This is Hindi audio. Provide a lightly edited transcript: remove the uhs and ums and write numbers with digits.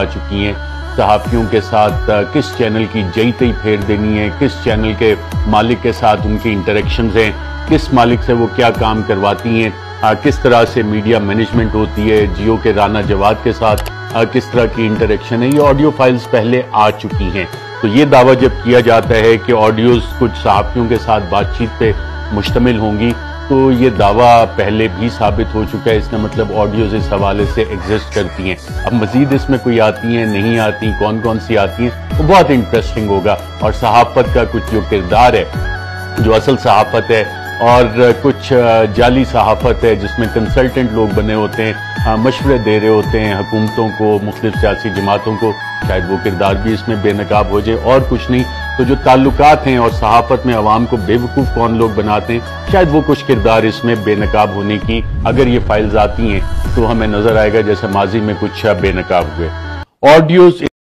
आ चुकी हैं। सहाफ़ियों के साथ किस चैनल की जई तई फेर देनी है, किस चैनल के मालिक के साथ उनकी इंटरेक्शंस हैं, किस मालिक से वो क्या काम करवाती हैं, किस तरह से मीडिया मैनेजमेंट होती है, जियो के राना जवाद के साथ किस तरह की इंटरेक्शन है, ये ऑडियो फाइल्स पहले आ चुकी हैं। तो ये दावा जब किया जाता है कि ऑडियोज कुछ सहाफ़ियों के साथ बातचीत पे मुश्तमिल होंगी, तो ये दावा पहले भी साबित हो चुका है। इसका मतलब ऑडियोज इस हवाले से एग्जिस्ट करती हैं। अब मजीद इसमें कोई आती हैं, नहीं आती, कौन कौन सी आती हैं, वो बहुत इंटरेस्टिंग होगा। और सहाफ़त का कुछ जो किरदार है, जो असल सहाफ़त है, और कुछ जाली सहाफ़त है जिसमें कंसल्टेंट लोग बने होते हैं, मशवरे दे रहे होते हैं हुकूमतों को, मुख्तलिफ सियासी जमातों को, शायद वो किरदार भी इसमें बेनकाब हो जाए। और कुछ नहीं तो जो ताल्लुकात हैं और सहाफ़त में अवाम को बेवकूफ़ कौन लोग बनाते हैं, शायद वो कुछ किरदार इसमें बेनकाब होने की, अगर ये फाइल्स आती हैं तो हमें नजर आएगा जैसे माजी में कुछ बेनकाब हुए ऑडियोज।